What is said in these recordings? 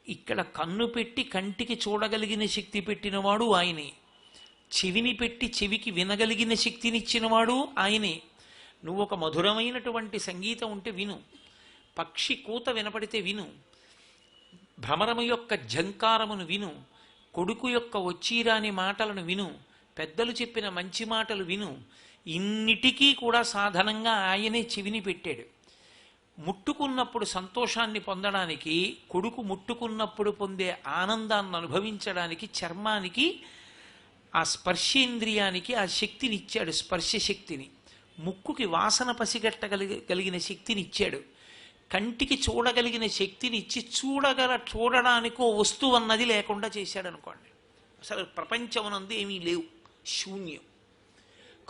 ఇక్కడ కన్ను పెట్టి కంటికి చూడగలిగిన శక్తి పెట్టినవాడు ఆయనే. చెవిని పెట్టి చెవికి వినగలిగిన శక్తినిచ్చినవాడు ఆయనే. నువ్వు ఒక మధురమైనటువంటి సంగీతం ఉంటే విను, పక్షి కూత వినపడితే విను, భ్రమరము యొక్క ఝంకారమును విను, కొడుకు యొక్క వచ్చిరాని మాటలను విను, పెద్దలు చెప్పిన మంచి మాటలు విను. ఇన్నిటికీ కూడా సాధనంగా ఆయనే చెవిని పెట్టాడు. ముట్టుకున్నప్పుడు సంతోషాన్ని పొందడానికి, కొడుకు ముట్టుకున్నప్పుడు పొందే ఆనందాన్ని అనుభవించడానికి చర్మానికి, ఆ స్పర్శేంద్రియానికి ఆ శక్తిని ఇచ్చాడు, స్పర్శ శక్తిని. ముక్కుకి వాసన పసిగట్టగలిగిన శక్తిని ఇచ్చాడు. కంటికి చూడగలిగిన శక్తిని ఇచ్చి చూడడానికో వస్తువు అన్నది లేకుండా చేశాడు అనుకోండి. అసలు ప్రపంచమునందు ఏమీ లేవు, శూన్యం,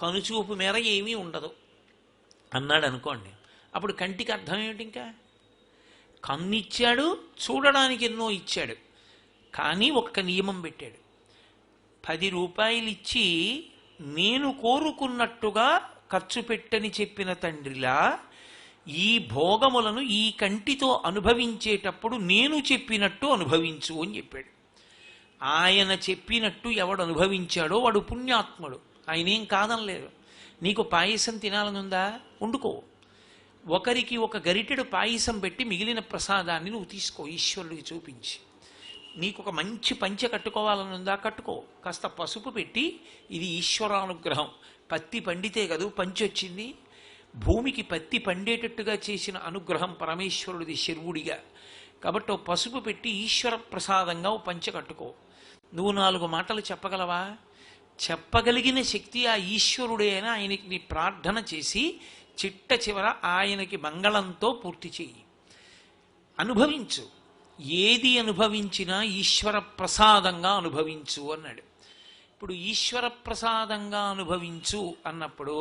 కనుచూపు మేర ఏమీ ఉండదు అన్నాడు అనుకోండి. అప్పుడు కంటికి అర్థం ఏమిటి? ఇంకా కన్ను ఇచ్చాడు, చూడడానికి ఎన్నో ఇచ్చాడు, కానీ ఒక్క నియమం పెట్టాడు. 10 రూపాయలు ఇచ్చి నేను కోరుకున్నట్టుగా ఖర్చు పెట్టని చెప్పిన తండ్రిలా ఈ భోగములను ఈ కంటితో అనుభవించేటప్పుడు నేను చెప్పినట్టు అనుభవించు అని చెప్పాడు. ఆయన చెప్పినట్టు ఎవడు అనుభవించాడో వాడు పుణ్యాత్ముడు. ఆయనేం కాదనలేదు. నీకు పాయసం తినాలనుందా, వండుకో. ఒకరికి ఒక గరిటెడు పాయసం పెట్టి మిగిలిన ప్రసాదాన్ని నువ్వు తీసుకో, ఈశ్వరుడికి చూపించి. నీకు ఒక మంచి పంచె కట్టుకోవాలనుందా, కట్టుకో. కాస్త పసుపు పెట్టి, ఇది ఈశ్వరానుగ్రహం, పత్తి పండితే కదూ పంచి వచ్చింది, భూమికి పత్తి పండేటట్టుగా చేసిన అనుగ్రహం పరమేశ్వరుడిది శర్వుడిగా. కాబట్టి ఓ పసుపు పెట్టి ఈశ్వర ప్రసాదంగా ఓ పంచె కట్టుకో. నువ్వు 4 మాటలు చెప్పగలవా? చెప్పగలిగిన శక్తి ఆ ఈశ్వరుడే అని ఆయనకి నీ ప్రార్థన చేసి చిట్ట చివర ఆయనకి మంగళంతో పూర్తి చెయ్యి. అనుభవించు. ఏది అనుభవించినా ఈశ్వర ప్రసాదంగా అనుభవించు అన్నాడు. ఇప్పుడు ఈశ్వర ప్రసాదంగా అనుభవించు అన్నప్పుడు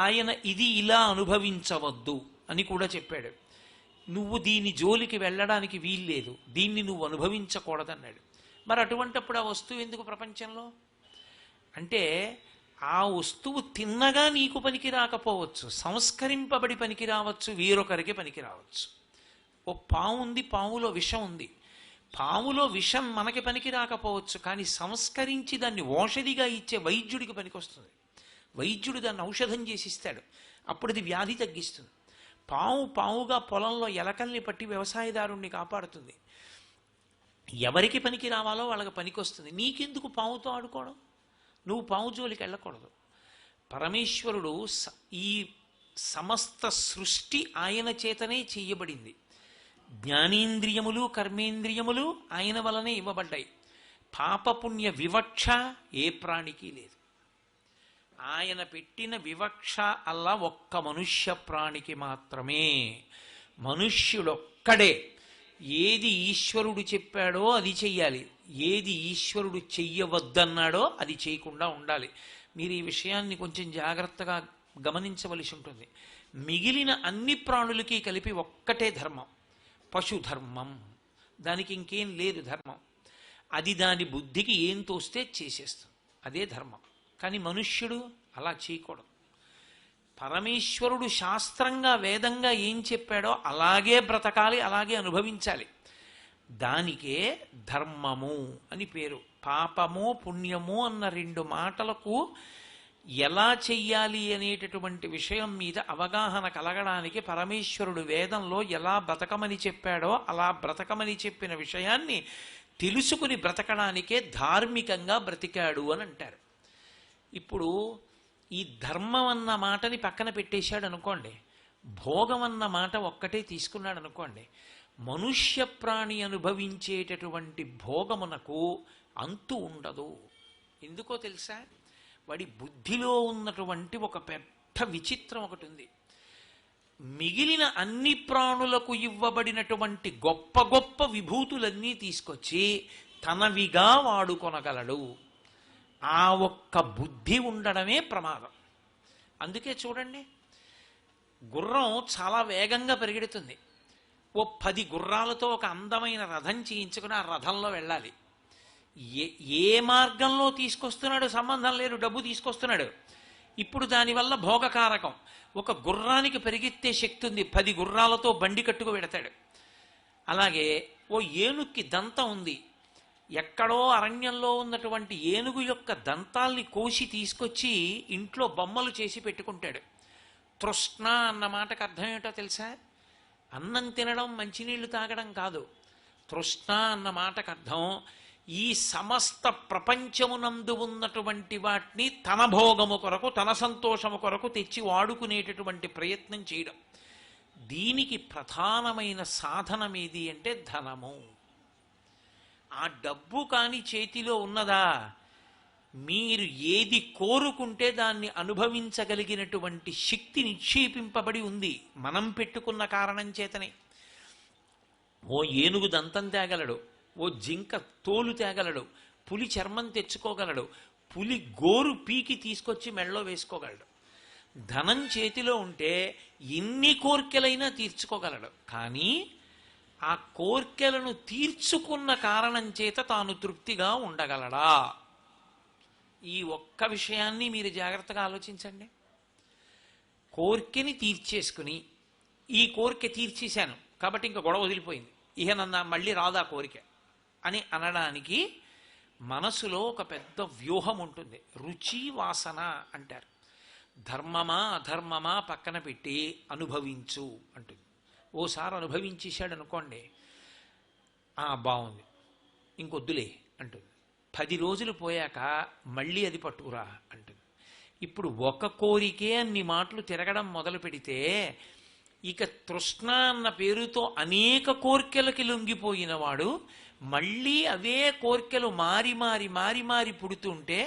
ఆయన ఇది ఇలా అనుభవించవద్దు అని కూడా చెప్పాడు. నువ్వు దీని జోలికి వెళ్ళడానికి వీల్లేదు, దీన్ని నువ్వు అనుభవించకూడదన్నాడు. మరి అటువంటప్పుడు ఆ వస్తువు ఎందుకు ప్రపంచంలో? అంటే ఆ వస్తువు తిన్నగా నీకు పనికి రాకపోవచ్చు, సంస్కరింపబడి పనికి రావచ్చు, వేరొకరికి పనికి రావచ్చు. ఓ పాము ఉంది, పాములో విషం ఉంది. పాములో విషం మనకి పనికి రాకపోవచ్చు, కానీ సంస్కరించి దాన్ని ఔషధిగా ఇచ్చే వైద్యుడికి పనికొస్తుంది. వైద్యుడు దాన్ని ఔషధం చేసి ఇస్తాడు, అప్పుడు ఇది వ్యాధి తగ్గిస్తుంది. పావుగా పొలంలో ఎలకల్ని పట్టి వ్యవసాయదారుణ్ణి కాపాడుతుంది. ఎవరికి పనికి రావాలో వాళ్ళకి పనికొస్తుంది. నీకెందుకు పావుతో ఆడుకోవడం? నువ్వు పావు జోలికి వెళ్ళకూడదు. పరమేశ్వరుడు ఈ సమస్త సృష్టి ఆయన చేతనే చెయ్యబడింది. జ్ఞానేంద్రియములు కర్మేంద్రియములు ఆయన వలనే ఇవ్వబడ్డాయి. పాపపుణ్య వివక్ష ఏ ప్రాణికి లేదు. ఆయన పెట్టిన వివక్ష అల్లా ఒక్క మనుష్య ప్రాణికి మాత్రమే. మనుష్యుడొక్కడే ఏది ఈశ్వరుడు చెప్పాడో అది చెయ్యాలి, ఏది ఈశ్వరుడు చెయ్యవద్దన్నాడో అది చేయకుండా ఉండాలి. మీరు ఈ విషయాన్ని కొంచెం జాగ్రత్తగా గమనించవలసి ఉంటుంది. మిగిలిన అన్ని ప్రాణులకి కలిపి ఒక్కటే ధర్మం, పశుధర్మం. దానికి ఇంకేం లేదు ధర్మం. అది దాని బుద్ధికి ఏం తోస్తే చేసేస్తుంది, అదే ధర్మం. కానీ మనుష్యుడు అలా చేయకూడదు. పరమేశ్వరుడు శాస్త్రంగా వేదంగా ఏం చెప్పాడో అలాగే బ్రతకాలి, అలాగే అనుభవించాలి. దానికే ధర్మము అని పేరు. పాపము పుణ్యము అన్న 2 మాటలకు ఎలా చెయ్యాలి అనేటటువంటి విషయం మీద అవగాహన కలగడానికి పరమేశ్వరుడు వేదంలో ఎలా బ్రతకమని చెప్పాడో అలా బ్రతకమని చెప్పిన విషయాన్ని తెలుసుకుని బ్రతకడానికే ధార్మికంగా బ్రతికాడు అని అంటారు. ఇప్పుడు ఈ ధర్మం అన్న మాటని పక్కన పెట్టేశాడు అనుకోండి, భోగం అన్న మాట ఒక్కటే తీసుకున్నాడు అనుకోండి, మనుష్య ప్రాణి అనుభవించేటటువంటి భోగమునకు అంతు ఉండదు. ఎందుకో తెలుసా? వాడి బుద్ధిలో ఉన్నటువంటి ఒక పెద్ద విచిత్రం ఒకటి ఉంది. మిగిలిన అన్ని ప్రాణులకు ఇవ్వబడినటువంటి గొప్ప గొప్ప విభూతులన్నీ తీసుకొచ్చి తనవిగా వాడుకొనగలడు. ఆ ఒక్క బుద్ధి ఉండడమే ప్రమాదం. అందుకే చూడండి, గుర్రం చాలా వేగంగా పరిగెడుతుంది. ఓ 10 గుర్రాలతో ఒక అందమైన రథం చేయించుకుని ఆ రథంలో వెళ్ళాలి. ఏ మార్గంలో తీసుకొస్తున్నాడు సంబంధం లేదు, డబ్బు తీసుకొస్తున్నాడు. ఇప్పుడు దానివల్ల భోగకారకం. ఒక గుర్రానికి పరిగెత్తే శక్తి ఉంది, 10 గుర్రాలతో బండి కట్టుకు పెడతాడు. అలాగే ఓ ఏనుక్కి దంతం ఉంది. ఎక్కడో అరణ్యంలో ఉన్నటువంటి ఏనుగు యొక్క దంతాల్ని కోసి తీసుకొచ్చి ఇంట్లో బొమ్మలు చేసి పెట్టుకుంటాడు. తృష్ణ అన్న మాటకు అర్థం ఏమిటో తెలుసా? అన్నం తినడం, మంచినీళ్లు తాగడం కాదు. తృష్ణ అన్న మాటకు అర్థం ఈ సమస్త ప్రపంచమునందు ఉన్నటువంటి వాటిని తన భోగము కొరకు, తన సంతోషము కొరకు తెచ్చి వాడుకునేటటువంటి ప్రయత్నం చేయడం. దీనికి ప్రధానమైన సాధనం ఏది అంటే ధనము. ఆ డబ్బు కాని చేతిలో ఉన్నదా, మీరు ఏది కోరుకుంటే దాన్ని అనుభవించగలిగినటువంటి శక్తి నిక్షేపింపబడి ఉంది మనం పెట్టుకున్న కారణం చేతనే. ఓ ఏనుగు దంతం తేగలడు, ఓ జింక తోలు తేగలడు, పులి చర్మం తెచ్చుకోగలడు, పులి గోరు పీకి తీసుకొచ్చి మెడలో వేసుకోగలడు. ధనం చేతిలో ఉంటే ఎన్ని కోర్కెలైనా తీర్చుకోగలడు. కానీ ఆ కోర్కెలను తీర్చుకున్న కారణం చేత తాను తృప్తిగా ఉండగలడా? ఈ ఒక్క విషయాన్ని మీరు జాగ్రత్తగా ఆలోచించండి. కోర్కెని తీర్చేసుకుని, ఈ కోరిక తీర్చేశాను కాబట్టి ఇంకా గొడవ వదిలిపోయింది, ఇక నన్ను మళ్ళీ రాదా కోరిక అని అనడానికి మనసులో ఒక పెద్ద వ్యూహం ఉంటుంది. రుచి వాసన అంటారు. ధర్మమా అధర్మమా పక్కన పెట్టి అనుభవించు అంటుంది. ఓసారి అనుభవించేశాడు అనుకోండి, బాగుంది ఇంకొద్దులే అంటుంది. 10 రోజులు పోయాక మళ్ళీ అది పట్టుకురా అంటుంది. ఇప్పుడు ఒక కోరికే అన్ని మాటలు తిరగడం మొదలు పెడితే ఇక తృష్ణ అన్న పేరుతో అనేక కోర్కెలకి లొంగిపోయిన వాడు మళ్ళీ అవే కోర్కెలు మారి మారి మారి మారి పుడుతుంటే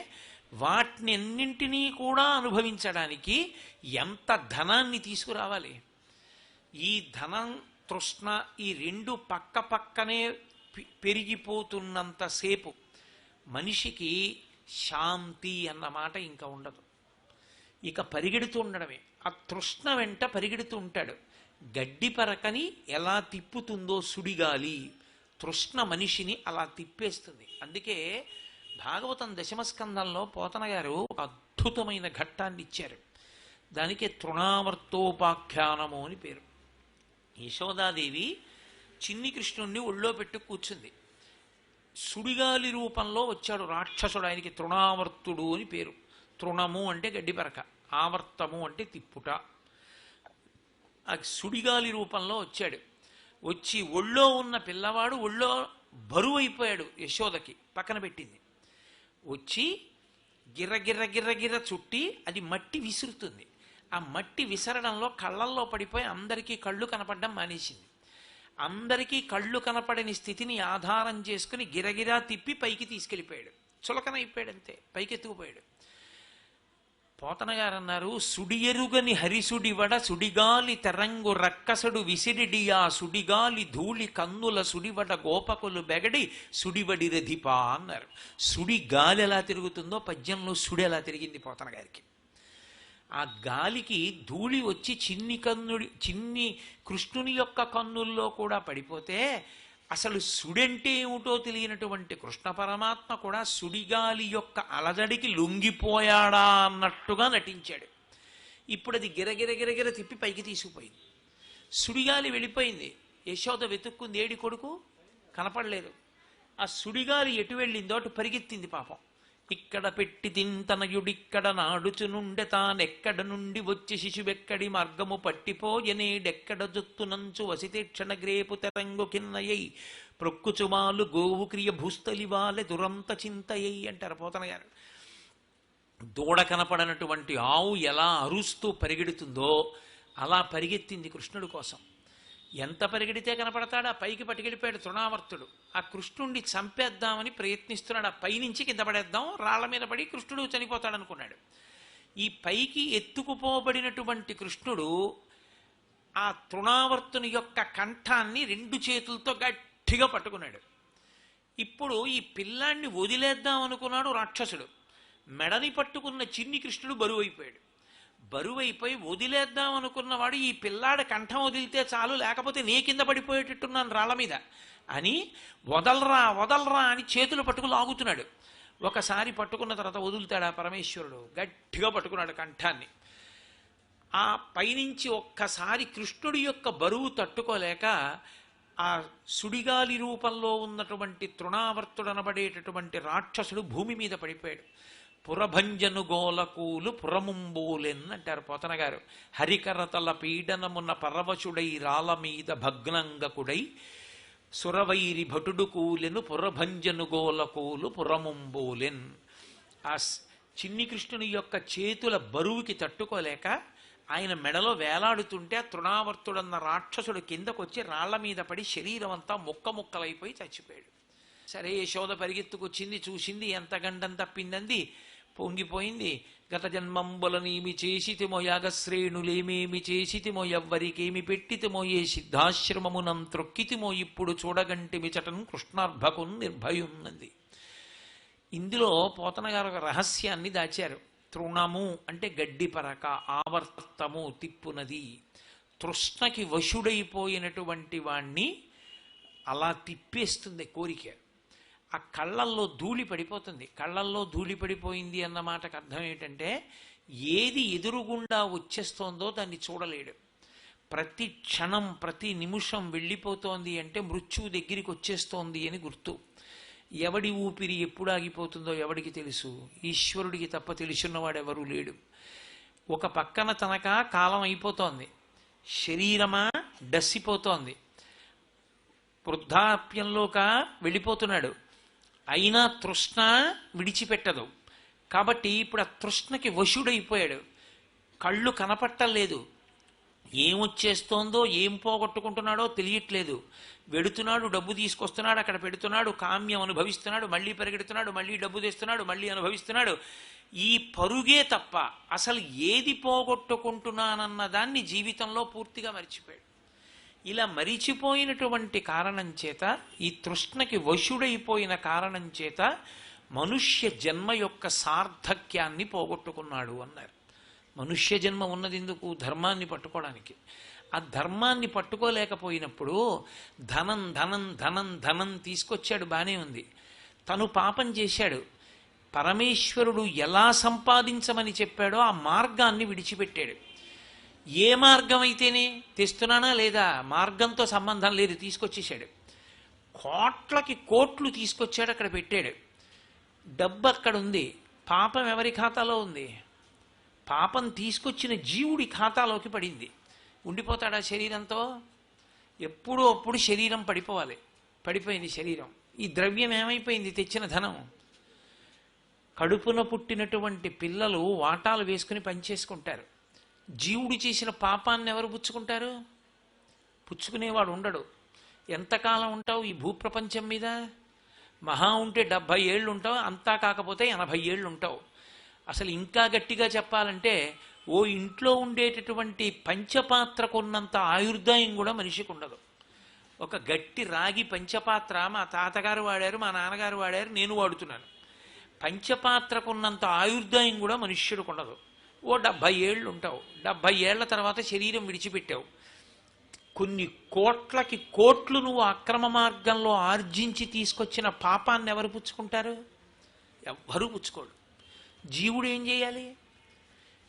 వాటినన్నింటినీ కూడా అనుభవించడానికి ఎంత ధనాన్ని తీసుకురావాలి? ఈ ధనం, తృష్ణ ఈ రెండు పక్క పక్కనే పెరిగిపోతున్నంతసేపు మనిషికి శాంతి అన్న మాట ఇంకా ఉండదు. ఇక పరిగెడుతూ ఉండడమే. ఆ తృష్ణ వెంట పరిగెడుతూ ఉంటాడు. గడ్డి పరకని ఎలా తిప్పుతుందో సుడిగాలి, తృష్ణ మనిషిని అలా తిప్పేస్తుంది. అందుకే భాగవతం దశమస్కందంలో పోతన గారు ఒక అద్భుతమైన ఘట్టాన్ని ఇచ్చారు. దానికి తృణావర్తోపాఖ్యానము అని పేరు. యశోదాదేవి చిన్ని కృష్ణుణ్ణి ఒళ్ళో పెట్టి కూర్చుంది. సుడిగాలి రూపంలో వచ్చాడు రాక్షసుడు. ఆయనకి తృణావర్తుడు అని పేరు. తృణము అంటే గడ్డిపరక, ఆవర్తము అంటే తిప్పుట. ఆ సుడిగాలి రూపంలో వచ్చాడు. వచ్చి ఒళ్ళో ఉన్న పిల్లవాడు ఒళ్ళో బరువు అయిపోయాడు. యశోదకి పక్కన పెట్టింది. వచ్చి గిర్ర గిర్ర గిర్ర గిర్ర చుట్టి అది మట్టి విసురుతుంది. ఆ మట్టి విసరడంలో కళ్ళల్లో పడిపోయి అందరికీ కళ్ళు కనపడడం మానేసింది. అందరికీ కళ్ళు కనపడని స్థితిని ఆధారం చేసుకుని గిరగిరా తిప్పి పైకి తీసుకెళ్ళిపోయాడు. చులకన అయిపోయాడు, అంతే, పైకి ఎత్తుకుపోయాడు. పోతన గారు అన్నారు, సుడియరుగని హరిసుడివడ సుడిగాలి తెరంగు రక్కసడు విసిడిడియా సుడిగాలి ధూళి కన్నుల సుడివడ గోపకులు బెగడి సుడివడి రధిపా అన్నారు. సుడి గాలి ఎలా తిరుగుతుందో పద్యంలో సుడి ఎలా తిరిగింది పోతన గారికి. ఆ గాలికి ధూళి వచ్చి చిన్ని కృష్ణుని యొక్క కన్నుల్లో కూడా పడిపోతే అసలు సుడంటే ఏమిటో తెలియనటువంటి కృష్ణ పరమాత్మ కూడా సుడిగాలి యొక్క అలజడికి లొంగిపోయాడా అన్నట్టుగా నటించాడు. ఇప్పుడు అది గిరగిర గిరగిర తిప్పి పైకి తీసుకుపోయింది. సుడిగాలి వెళ్ళిపోయింది. యశోద వెతుక్కుంది, ఏడి కొడుకు కనపడలేదు. ఆ సుడిగాలి ఎటు వెళ్ళిందో అటు పరిగెత్తింది పాపం. ఇక్కడ పెట్టి తింతనయుడిక్కడ నాడుచునుండె తానెక్కడ నుండి వచ్చి శిశువెక్కడి మార్గము పట్టిపోయనేడెక్కడ జొత్తునంచు వసితేక్షణ గ్రేపు తెరంగు కిన్నయ్యై ప్రొక్కుచుమాలు గోవు క్రియ భూస్థలివాలె దురంత చింతయ్యై అంటారు పోతన గారు. దూడ కనపడనటువంటి ఆవు ఎలా అరుస్తూ పరిగెడుతుందో అలా పరిగెత్తింది కృష్ణుడి కోసం. ఎంత పరిగెడితే కనపడతాడు? ఆ పైకి పట్టుకెళ్ళిపోయాడు తృణావర్తుడు. ఆ కృష్ణుడిని చంపేద్దామని ప్రయత్నిస్తున్నాడు. ఆ పైనుంచి కింద పడేద్దాం, రాళ్ల మీద పడి కృష్ణుడు చనిపోతాడు అనుకున్నాడు. ఈ పైకి ఎత్తుకుపోబడినటువంటి కృష్ణుడు ఆ తృణావర్తుని యొక్క కంఠాన్ని 2 చేతులతో గట్టిగా పట్టుకున్నాడు. ఇప్పుడు ఈ పిల్లాన్ని వదిలేద్దాం అనుకున్నాడు రాక్షసుడు. మెడని పట్టుకున్న చిన్ని కృష్ణుడు బరువైపోయాడు. బరువైపోయి వదిలేద్దాం అనుకున్నవాడు ఈ పిల్లాడ కంఠం వదిలితే చాలు, లేకపోతే నీ కింద పడిపోయేటట్టున్నాను రాళ్ల మీద అని వదలరా వదలరా అని చేతులు పట్టుకు లాగుతున్నాడు. ఒకసారి పట్టుకున్న తర్వాత వదులుతాడు ఆ పరమేశ్వరుడు. గట్టిగా పట్టుకున్నాడు కంఠాన్ని. ఆ పైనుంచి ఒక్కసారి కృష్ణుడి యొక్క బరువు తట్టుకోలేక ఆ సుడిగాలి రూపంలో ఉన్నటువంటి తృణావర్తుడనబడేటటువంటి రాక్షసుడు భూమి మీద పడిపోయాడు. పురభంజను గోలకూలు పురముంబోలెన్ అంటారు పోతన గారు. హరికరతల పీడనమున్న పరవశుడై రాల మీద భగ్నంగకుడై సురవైరి భటుడు కూలెను పురభంజను గోలకూలు పురముంబోలెన్. ఆ చిన్ని కృష్ణుని యొక్క చేతుల బరువుకి తట్టుకోలేక ఆయన మెడలో వేలాడుతుంటే ఆ తృణావర్తుడన్న రాక్షసుడు కిందకొచ్చి రాళ్ల మీద పడి శరీరం అంతా ముక్క ముక్కలైపోయి చచ్చిపోయాడు. సరే యశోద పరిగెత్తుకొచ్చింది, చూసింది, ఎంత గండం తప్పిందంది, పొంగిపోయింది. గత జన్మంబులనేమి చేసితిమో యాగశ్రేణులేమేమి చేసితిమో ఎవ్వరికేమి పెట్టితిమో ఏ సిద్ధాశ్రమమునం త్రొక్కితిమో ఇప్పుడు చూడగంటిమి చటన్ కృష్ణార్భకున్ నిర్భయున్నది. ఇందులో పోతన గారు ఒక రహస్యాన్ని దాచారు. తృణము అంటే గడ్డి పరక, ఆవర్తము తిప్పునది. తృష్ణకి వశుడైపోయినటువంటి వాణ్ణి అలా తిప్పేస్తుంది కోరిక. ఆ కళ్ళల్లో ధూళి పడిపోతుంది. కళ్ళల్లో ధూళి పడిపోయింది అన్న మాటకు అర్థం ఏంటంటే ఏది ఎదురుగుండా వచ్చేస్తోందో దాన్ని చూడలేడు. ప్రతి క్షణం ప్రతి నిమిషం వెళ్ళిపోతోంది అంటే మృత్యువు దగ్గరికి వచ్చేస్తోంది అని గుర్తు. ఎవడి ఊపిరి ఎప్పుడు ఆగిపోతుందో ఎవడికి తెలుసు? ఈశ్వరుడికి తప్ప తెలుసున్నవాడెవరూ లేడు. ఒక పక్కన తనక కాలం అయిపోతోంది, శరీరమా డస్సిపోతోంది, వృద్ధాప్యంలోక వెళ్ళిపోతున్నాడు, అయినా తృష్ణ విడిచిపెట్టదు. కాబట్టి ఇప్పుడు ఆ తృష్ణకి వశుడైపోయాడు. కళ్ళు కనపట్టలేదు, ఏమొచ్చేస్తోందో ఏం పోగొట్టుకుంటున్నాడో తెలియట్లేదు. వెడుతున్నాడు, డబ్బు తీసుకొస్తున్నాడు, అక్కడ పెడుతున్నాడు, కామ్యం అనుభవిస్తున్నాడు, మళ్ళీ పరిగెడుతున్నాడు, మళ్ళీ డబ్బు తెస్తున్నాడు, మళ్ళీ అనుభవిస్తున్నాడు. ఈ పరుగే తప్ప అసలు ఏది పోగొట్టుకుంటున్నానన్న దాన్ని జీవితంలో పూర్తిగా మరిచిపోయాడు. ఇలా మరిచిపోయినటువంటి కారణం చేత, ఈ తృష్ణకి వశుడైపోయిన కారణం చేత మనుష్య జన్మ యొక్క సార్థక్యాన్ని పోగొట్టుకున్నాడు అన్నారు. మనుష్య జన్మ ఉన్నది ఎందుకు? ధర్మాన్ని పట్టుకోవడానికి. ఆ ధర్మాన్ని పట్టుకోలేకపోయినప్పుడు ధనం ధనం ధనం ధనం తీసుకొచ్చాడు, బానే ఉంది. తను పాపం చేశాడు. పరమేశ్వరుడు ఎలా సంపాదించమని చెప్పాడో ఆ మార్గాన్ని విడిచిపెట్టాడు. ఏ మార్గం అయితేనే తెస్తున్నానా లేదా, మార్గంతో సంబంధం లేదు, తీసుకొచ్చేసాడు. కోట్లకి కోట్లు తీసుకొచ్చాడు, అక్కడ పెట్టాడు. డబ్బు అక్కడ ఉంది, పాపం ఎవరి ఖాతాలో ఉంది? పాపం తీసుకొచ్చిన జీవుడి ఖాతాలోకి పడింది. ఉండిపోతాడా శరీరంతో? ఎప్పుడో అప్పుడు శరీరం పడిపోవాలి. పడిపోయింది శరీరం. ఈ ద్రవ్యం ఏమైపోయింది? తెచ్చిన ధనం. కడుపున పుట్టినటువంటి పిల్లలు వాటాలు వేసుకుని పనిచేసుకుంటారు. జీవుడు చేసిన పాపాన్ని ఎవరు పుచ్చుకుంటారు? పుచ్చుకునేవాడు ఉండడు. ఎంతకాలం ఉంటావు ఈ భూప్రపంచం మీద? మహా ఉంటే 70 ఏళ్ళు ఉంటావు, అంతా కాకపోతే 80 ఏళ్ళు ఉంటావు. అసలు ఇంకా గట్టిగా చెప్పాలంటే ఓ ఇంట్లో ఉండేటటువంటి పంచపాత్రకున్నంత ఆయుర్దాయం కూడా మనిషికి ఉండదు. ఒక గట్టి రాగి పంచపాత్ర మా తాతగారు వాడారు, మా నాన్నగారు వాడారు, నేను వాడుతున్నాను. పంచపాత్రకున్నంత ఆయుర్దాయం కూడా మనుష్యుడికి ఉండదు. ఓ 70 ఏళ్ళు ఉంటావు. 70 ఏళ్ల తర్వాత శరీరం విడిచిపెట్టావు. కొన్ని కోట్లకి కోట్లు నువ్వు అక్రమ మార్గంలో ఆర్జించి తీసుకొచ్చిన పాపాన్ని ఎవరు పుచ్చుకుంటారు? ఎవ్వరూ పుచ్చుకోడు. జీవుడు ఏం చేయాలి?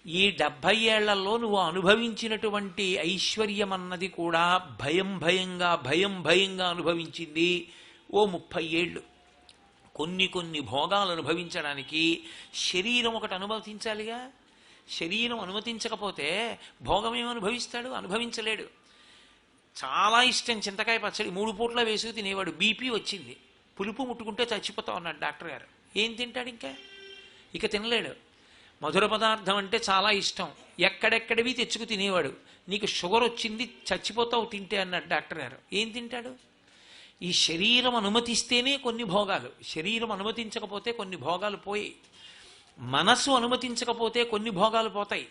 ఈ 70 ఏళ్లలో నువ్వు అనుభవించినటువంటి ఐశ్వర్యం అన్నది కూడా భయం భయంగా అనుభవించింది ఓ 30 ఏళ్ళు. కొన్ని భోగాలు అనుభవించడానికి శరీరం ఒకటి అనుమతించాలిగా. శరీరం అనుమతించకపోతే భోగం ఏమనుభవిస్తాడు? అనుభవించలేడు. చాలా ఇష్టం చింతకాయ పచ్చడి, 3 పూట్ల వేసుకు తినేవాడు. బీపీ వచ్చింది, పులుపు ముట్టుకుంటే చచ్చిపోతావు అన్నాడు డాక్టర్ గారు. ఏం తింటాడు? ఇక తినలేడు. మధుర పదార్థం అంటే చాలా ఇష్టం, ఎక్కడెక్కడివి తెచ్చుకు తినేవాడు. నీకు షుగర్ వచ్చింది, చచ్చిపోతావు తింటే అన్నాడు డాక్టర్ గారు. ఏం తింటాడు? ఈ శరీరం అనుమతిస్తేనే కొన్ని భోగాలు, శరీరం అనుమతించకపోతే కొన్ని భోగాలు పోయి, మనసు అనుమతించకపోతే కొన్ని భోగాలు పోతాయి.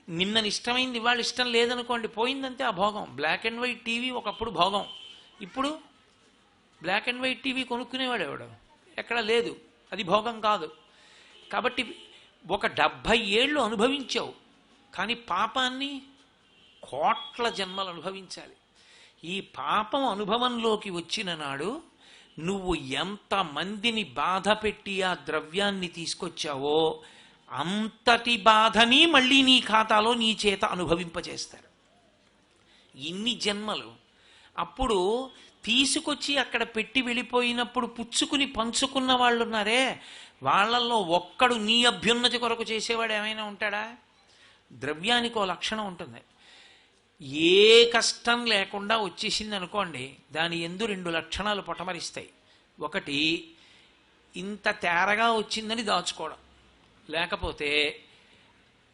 నిన్న ఇష్టమైంది ఇవాళ ఇష్టం లేదనుకోండి, పోయిందంతే ఆ భోగం. బ్లాక్ అండ్ వైట్ టీవీ ఒకప్పుడు భోగం, ఇప్పుడు బ్లాక్ అండ్ వైట్ టీవీ కొనుక్కునేవాడు ఎవడు? ఎక్కడ లేదు, అది భోగం కాదు. కాబట్టి ఒక 70 ఏళ్ళు అనుభవించావు, కానీ పాపాన్ని కోట్ల జన్మలు అనుభవించాలి. ఈ పాపం అనుభవంలోకి వచ్చిన నాడు నువ్వు ఎంతమందిని బాధ పెట్టి ఆ ద్రవ్యాన్ని తీసుకొచ్చావో అంతటి బాధని మళ్ళీ నీ ఖాతాలో నీ చేత అనుభవింపజేస్తారు. ఇన్ని జన్మలు అప్పుడు తీసుకొచ్చి అక్కడ పెట్టి వెళ్ళిపోయినప్పుడు పుచ్చుకుని పంచుకున్న వాళ్ళు ఉన్నారే, వాళ్ళల్లో ఒక్కడు నీ అభ్యున్నతి కొరకు చేసేవాడు ఏమైనా ఉంటాడా? ద్రవ్యానికి ఓ లక్షణం ఉంటుంది. ఏ కష్టం లేకుండా వచ్చేసింది అనుకోండి, దాని ఎందు రెండు లక్షణాలు పొటమరిస్తాయి. ఒకటి, ఇంత తేరగా వచ్చిందని దాచుకోవడం, లేకపోతే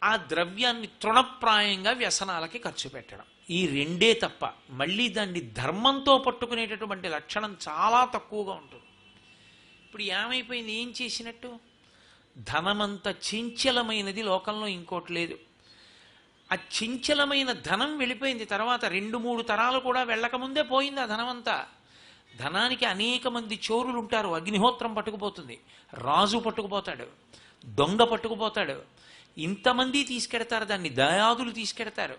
ఆ ద్రవ్యాన్ని తృణప్రాయంగా వ్యసనాలకి ఖర్చు పెట్టడం. ఈ రెండే తప్ప మళ్ళీ దాన్ని ధర్మంతో పట్టుకునేటటువంటి లక్షణం చాలా తక్కువగా ఉంటుంది. ఇప్పుడు ఏమైపోయింది? ఏం చేసినట్టు? ధనమంత చంచలమైనది లోకంలో ఇంకోటి లేదు. ఆ చంచలమైన ధనం వెళ్ళిపోయింది. తర్వాత 2-3 తరాలు కూడా వెళ్ళకముందే పోయింది ఆ ధనమంతా. ధనానికి అనేక మంది చోరులు ఉంటారు. అగ్నిహోత్రం పట్టుకుపోతుంది, రాజు పట్టుకుపోతాడు, దొంగ పట్టుకుపోతాడు, ఇంతమంది తీసుకెడతారు, దాన్ని దయాదులు తీసుకెడతారు.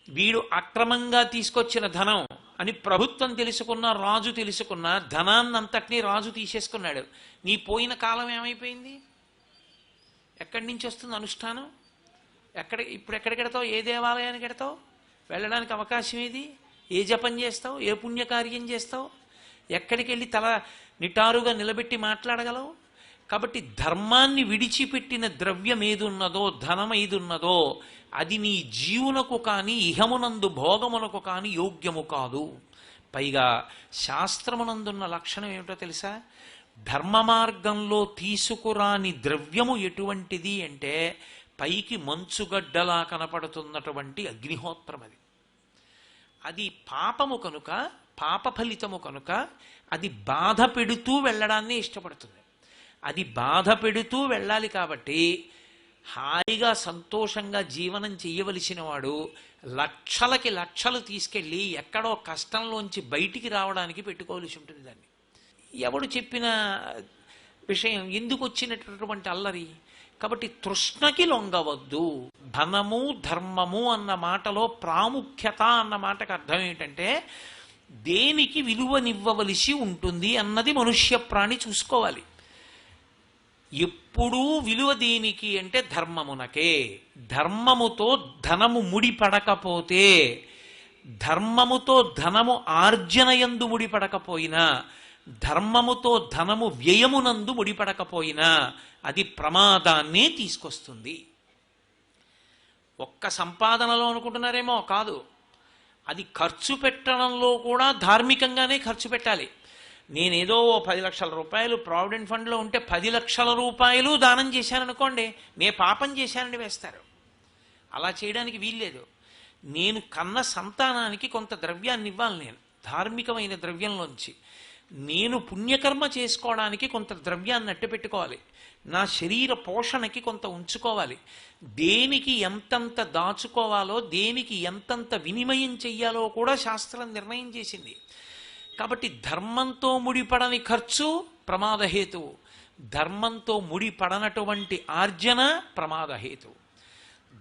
వీడు అక్రమంగా తీసుకొచ్చిన ధనం అని ప్రభుత్వం తెలుసుకున్న, రాజు తెలుసుకున్న, ధనాన్నంతటినీ రాజు తీసేసుకున్నాడు. నీ పోయిన కాలం ఏమైపోయింది? ఎక్కడి నుంచి వస్తుంది అనుష్ఠానం? ఇప్పుడు ఎక్కడికి వెడతావు? ఏ దేవాలయానికి వెడతావు? వెళ్ళడానికి అవకాశం ఏది? ఏ జపం చేస్తావు? ఏ పుణ్యకార్యం చేస్తావు? ఎక్కడికి వెళ్ళి తల నిటారుగా నిలబెట్టి మాట్లాడగలవు? కాబట్టి ధర్మాన్ని విడిచిపెట్టిన ద్రవ్యం ఏదున్నదో, ధనం ఏదున్నదో, అది నీ జీవునకు కానీ ఇహమునందు భోగమునకు కానీ యోగ్యము కాదు. పైగా శాస్త్రమునందున్న లక్షణం ఏమిటో తెలుసా? ధర్మ మార్గంలో తీసుకురాని ద్రవ్యము ఎటువంటిది అంటే, పైకి మంచుగడ్డలా కనపడుతున్నటువంటి అగ్నిహోత్రం. అది పాపము కనుక, పాప ఫలితము కనుక అది బాధ పెడుతూ వెళ్ళడాన్ని ఇష్టపడుతుంది. అది బాధ పెడుతూ వెళ్ళాలి. కాబట్టి హాయిగా సంతోషంగా జీవనం చెయ్యవలసిన వాడు లక్షలకి లక్షలు తీసుకెళ్ళి ఎక్కడో కష్టంలోంచి బయటికి రావడానికి పెట్టుకోవలసి ఉంటుంది. దాన్ని ఎవడు చెప్పిన విషయం? ఎందుకు వచ్చినటువంటి అల్లరి? కాబట్టి తృష్ణకి లొంగవద్దు. ధనము ధర్మము అన్న మాటలో ప్రాముఖ్యత అన్న మాటకు అర్థం ఏంటంటే, దేనికి విలువనివ్వవలసి ఉంటుంది అన్నది మనుష్య ప్రాణి చూసుకోవాలి. ఎప్పుడూ విలువ దేనికి అంటే ధర్మమునకే. ధర్మముతో ధనము ముడిపడకపోతే, ధర్మముతో ధనము ఆర్జనయందు ముడిపడకపోయినా, ధర్మముతో ధనము వ్యయమునందు ముడిపడకపోయినా అది ప్రమాదాన్నే తీసుకొస్తుంది. ఒక్క సంపాదనలో అనుకుంటున్నారేమో, కాదు. అది ఖర్చు పెట్టడంలో కూడా ధార్మికంగానే ఖర్చు పెట్టాలి. నేనేదో 10 లక్షల రూపాయలు ప్రావిడెంట్ ఫండ్లో ఉంటే 10 లక్షల రూపాయలు దానం చేశాననుకోండి, నే పాపం చేశానని వేస్తారు. అలా చేయడానికి వీల్లేదు. నేను కన్న సంతానానికి కొంత ద్రవ్యాన్ని ఇవ్వాలి. నేను ధార్మికమైన ద్రవ్యంలోంచి నేను పుణ్యకర్మ చేసుకోవడానికి కొంత ద్రవ్యాన్ని అట్టపెట్టుకోవాలి. నా శరీర పోషణకి కొంత ఉంచుకోవాలి. దేనికి ఎంతంత దాచుకోవాలో, దేనికి ఎంతంత వినిమయం చెయ్యాలో కూడా శాస్త్రం నిర్ణయం చేసింది. కాబట్టి ధర్మంతో ముడిపడని ఖర్చు ప్రమాదహేతువు, ధర్మంతో ముడిపడనటువంటి ఆర్జన ప్రమాదహేతువు.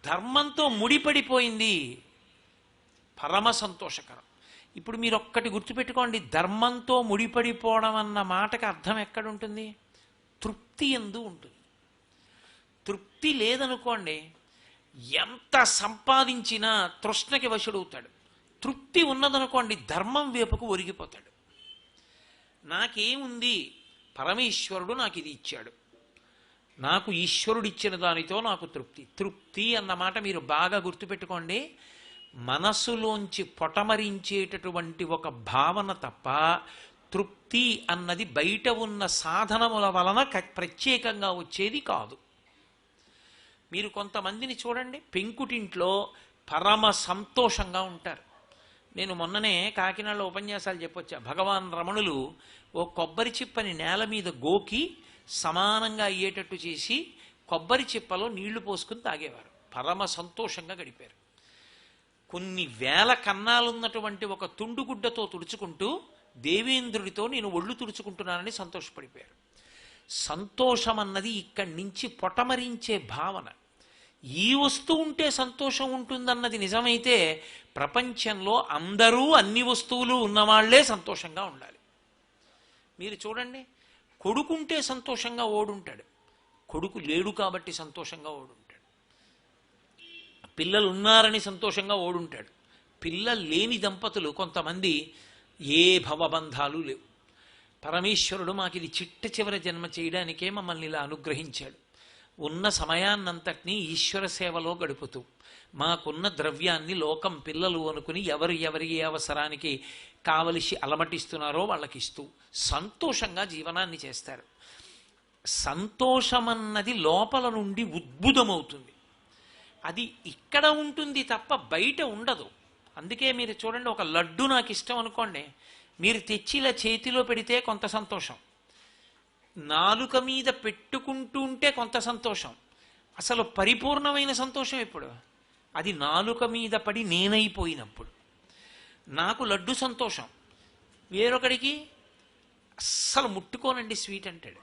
ధర్మంతో ముడిపడిపోయింది పరమ సంతోషకరం. ఇప్పుడు మీరు ఒక్కటి గుర్తుపెట్టుకోండి, ధర్మంతో ముడిపడిపోవడం అన్న మాటకి అర్థం ఎక్కడుంటుంది? తృప్తి ఎందు ఉంటుంది. తృప్తి లేదనుకోండి, ఎంత సంపాదించినా తృష్ణకి వశుడవుతాడు. తృప్తి ఉన్నదనుకోండి, ధర్మం వైపుకు ఒరిగిపోతాడు. నాకేముంది? పరమేశ్వరుడు నాకు ఇది ఇచ్చాడు, నాకు ఈశ్వరుడు ఇచ్చిన దానితో నాకు తృప్తి. తృప్తి అన్న మాట మీరు బాగా గుర్తుపెట్టుకోండి. మనసులోంచి పొటమరించేటటువంటి ఒక భావన తప్ప, తృప్తి అన్నది బయట ఉన్న సాధనముల వలన ప్రత్యేకంగా వచ్చేది కాదు. మీరు కొంతమందిని చూడండి, పెంకుటింట్లో పరమ సంతోషంగా ఉంటారు. నేను మొన్ననే కాకినాడలో ఉపన్యాసాలు చెప్పొచ్చా. భగవాన్ రమణులు ఓ కొబ్బరి చిప్పని నేల మీద గోకి సమానంగా అయ్యేటట్టు చేసి కొబ్బరి చిప్పలో నీళ్లు పోసుకుని తాగేవారు. పరమ సంతోషంగా గడిపారు. కొన్ని వేల కన్నాలున్నటువంటి ఒక తుండుగుడ్డతో తుడుచుకుంటూ దేవేంద్రుడితో నేను ఒళ్ళు తుడుచుకుంటున్నానని సంతోషపడిపోయారు. సంతోషం అన్నది ఇక్కడి నుంచి పొటమరించే భావన. ఈ వస్తువు ఉంటే సంతోషం ఉంటుందన్నది నిజమైతే, ప్రపంచంలో అందరూ అన్ని వస్తువులు ఉన్నవాళ్లే సంతోషంగా ఉండాలి. మీరు చూడండి, కొడుకుంటే సంతోషంగా ఓడుంటాడు, కొడుకు లేడు కాబట్టి సంతోషంగా ఓడుంటాడు. పిల్లలు ఉన్నారని సంతోషంగా ఓడుంటాడు, పిల్లలు లేని దంపతులు కొంతమంది ఏ భవబంధాలు లేవు. పరమేశ్వరుడు మాకు ఇది చిట్ట చివరి జన్మ చేయడానికే మమ్మల్ని ఇలా అనుగ్రహించాడు. ఉన్న సమయాన్నంతటినీ ఈశ్వర సేవలో గడుపుతూ మాకున్న ద్రవ్యాన్ని లోకం పిల్లలు అనుకుని ఎవరి ఏ అవసరానికి కావలసి అలమటిస్తున్నారో వాళ్ళకి ఇస్తూ సంతోషంగా జీవనాన్ని చేస్తారు. సంతోషమన్నది లోపల నుండి ఉద్భుతమవుతుంది. అది ఇక్కడ ఉంటుంది తప్ప బయట ఉండదు. అందుకే మీరు చూడండి, ఒక లడ్డు నాకు ఇష్టం అనుకోండి, మీరు తెచ్చి ఇలా చేతిలో పెడితే కొంత సంతోషం, నాలుక మీద పెట్టుకుంటూ ఉంటే కొంత సంతోషం. అసలు పరిపూర్ణమైన సంతోషం ఎప్పుడు? అది నాలుక మీద పడి నేనైపోయినప్పుడు. నాకు లడ్డు సంతోషం, వేరొకడికి అస్సలు ముట్టుకోనండి స్వీట్ అంటాడు.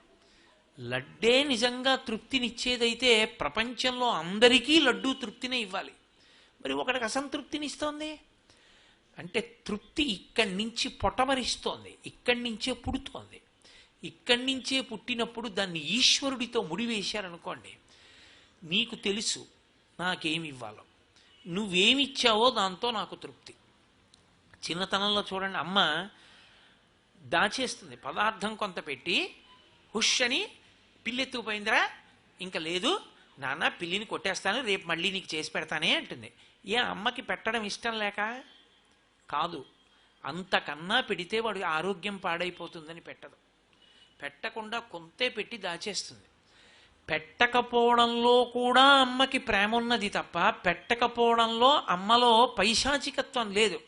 లడ్డే నిజంగా తృప్తినిచ్చేదైతే ప్రపంచంలో అందరికీ లడ్డూ తృప్తినే ఇవ్వాలి. మరి ఒకడికి అసంతృప్తినిస్తోంది అంటే తృప్తి ఇక్కడి నుంచి పొటమరిస్తోంది, ఇక్కడి నుంచే పుడుతోంది. ఇక్కడి నుంచే పుట్టినప్పుడు దాన్ని ఈశ్వరుడితో ముడివేశారనుకోండి, నీకు తెలుసు నాకేమి ఇవ్వాలో, నువ్వేమిచ్చావో దాంతో నాకు తృప్తి. చిన్నతనంలో చూడండి, అమ్మ దాచేస్తుంది పదార్థం కొంత పెట్టి, హుష్ అని పిల్లెత్తుకుపోయిందిరా, ఇంకా లేదు నాన్న పిల్లిని కొట్టేస్తాను, రేపు మళ్ళీ నీకు చేసి పెడతానే అంటుంది. ఏ అమ్మకి పెట్టడం ఇష్టం లేక కాదు, అంతకన్నా పెడితే వాడు ఆరోగ్యం పాడైపోతుందని పెట్టదు. పెట్టకుండా కొంతే పెట్టి దాచేస్తుంది. పెట్టకపోవడంలో కూడా అమ్మకి ప్రేమ ఉన్నది తప్ప పెట్టకపోవడంలో అమ్మలో పైశాచికత్వం లేదు.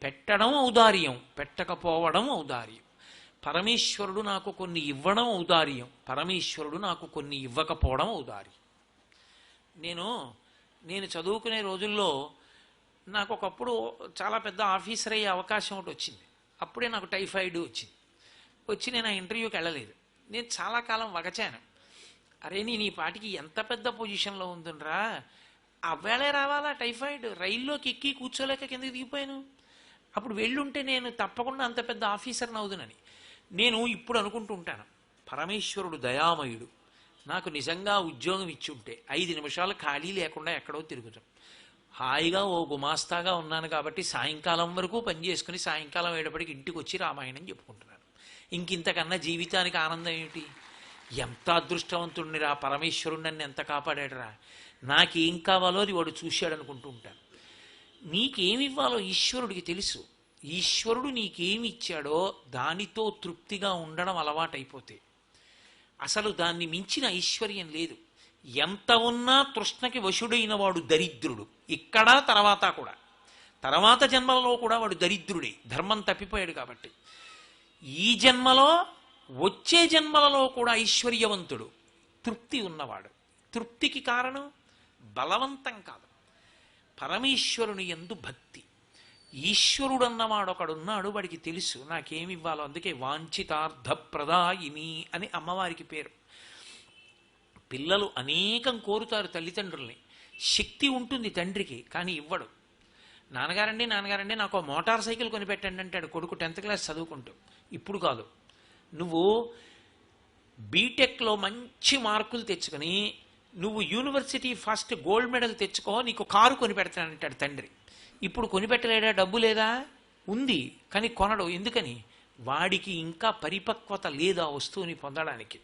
పెట్టడం ఔదార్యం, పెట్టకపోవడం ఔదార్యం. పరమేశ్వరుడు నాకు కొన్ని ఇవ్వడం ఔదార్యం, పరమేశ్వరుడు నాకు కొన్ని ఇవ్వకపోవడం ఔదార్యం. నేను చదువుకునే రోజుల్లో నాకు ఒకప్పుడు చాలా పెద్ద ఆఫీసర్ అయ్యే అవకాశం ఒకటి వచ్చింది. అప్పుడే నాకు టైఫాయిడ్ వచ్చి నేను ఆ ఇంటర్వ్యూకి వెళ్ళలేదు. నేను చాలా కాలం వగచాను, అరే నేను ఈ పాటికి ఎంత పెద్ద పొజిషన్లో ఉంటుండ్రా, అవ్వేళే రావాలా టైఫాయిడ్, రైల్లోకి ఎక్కి కూర్చోలేక కిందకి దిగిపోయాను. అప్పుడు వెళ్ళుంటే నేను తప్పకుండా అంత పెద్ద ఆఫీసర్ని అవుదునని. నేను ఇప్పుడు అనుకుంటూ ఉంటాను, పరమేశ్వరుడు దయామయుడు, నాకు నిజంగా ఉద్యోగం ఇచ్చి ఉంటే 5 నిమిషాలు ఖాళీ లేకుండా ఎక్కడో తిరుగుతాం. హాయిగా ఓ గుమాస్తాగా ఉన్నాను కాబట్టి సాయంకాలం వరకు పనిచేసుకుని సాయంకాలం అయ్యేటప్పటికి ఇంటికి వచ్చి రామాయణం చెప్పుకుంటున్నాను. ఇంకింతకన్నా జీవితానికి ఆనందం ఏమిటి? ఎంత అదృష్టవంతుడిని రా, పరమేశ్వరుడు నన్ను ఎంత కాపాడాడురా, నాకేం కావాలో అది వాడు చూశాడు అనుకుంటూ ఉంటాను. నీకేమివ్వాలో ఈశ్వరుడికి తెలుసు. ఈశ్వరుడు నీకేమి ఇచ్చాడో దానితో తృప్తిగా ఉండడం అలవాటైపోతే అసలు దాన్ని మించిన ఐశ్వర్యం లేదు. ఎంత ఉన్నా తృష్ణకి వశుడైన వాడు దరిద్రుడు, ఇక్కడ తర్వాత కూడా, తర్వాత జన్మలలో కూడా వాడు దరిద్రుడే, ధర్మం తప్పిపోయాడు కాబట్టి. ఈ జన్మలో వచ్చే జన్మలలో కూడా ఐశ్వర్యవంతుడు, తృప్తి ఉన్నవాడు. తృప్తికి కారణం బలవంతం కాదు, పరమేశ్వరుని యందు భక్తి. ఈశ్వరుడు అన్నవాడు ఒకడున్నాడు, వాడికి తెలుసు నాకేమి ఇవ్వాలో. అందుకే వాంఛితార్థప్రదాయిని అని అమ్మవారికి పేరు. పిల్లలు అనేకం కోరుతారు తల్లిదండ్రుల్ని, శక్తి ఉంటుంది తండ్రికి, కానీ ఇవ్వడు. నాన్నగారండి నాకు మోటార్ సైకిల్ కొనిపెట్టండి అంటాడు కొడుకు 10th క్లాస్ చదువుకుంటూ. ఇప్పుడు కాదు, నువ్వు బీటెక్లో మంచి మార్కులు తెచ్చుకొని నువ్వు యూనివర్సిటీ ఫస్ట్ గోల్డ్ మెడల్ తెచ్చుకో, నీకు కారు కొనిపెడతానంటాడు తండ్రి. ఇప్పుడు కొనిపెట్టలేడా? డబ్బు లేదా? ఉంది, కానీ కొనడు. ఎందుకని? వాడికి ఇంకా పరిపక్వత లేదా వస్తువుని పొందడానికి.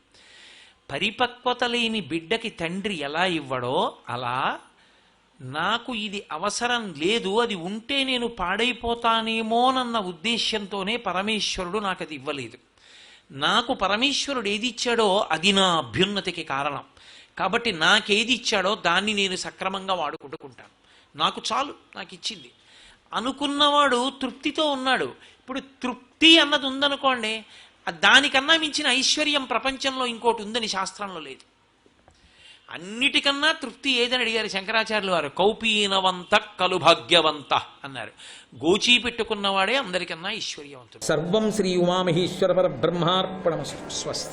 పరిపక్వత లేని బిడ్డకి తండ్రి ఎలా ఇవ్వడో అలా నాకు ఇది అవసరం లేదు, అది ఉంటే నేను పాడైపోతానేమోనన్న ఉద్దేశ్యంతోనే పరమేశ్వరుడు నాకు అది ఇవ్వలేదు. నాకు పరమేశ్వరుడు ఏది ఇచ్చాడో అది నా అభ్యున్నతికి కారణం. కాబట్టి నాకేది ఇచ్చాడో దాన్ని నేను సక్రమంగా వాడుకుంటాను. నాకు చాలు, నాకు ఇచ్చింది అనుకున్నవాడు తృప్తితో ఉన్నాడు. ఇప్పుడు తృప్తి అన్నది ఉందనుకోండి, దానికన్నా మించిన ఐశ్వర్యం ప్రపంచంలో ఇంకోటి ఉందని శాస్త్రంలో లేదు. అన్నిటికన్నా తృప్తి ఏదని అడిగారు శంకరాచార్యులు వారు. కౌపీనవంత కలు భాగ్యవంత అన్నారు. గోచీ పెట్టుకున్నవాడే అందరికన్నా ఐశ్వర్యవంతుడు. సర్వం శ్రీ ఉమామహేశ్వర పరబ్రహ్మార్పణమస్తు. స్వస్తి.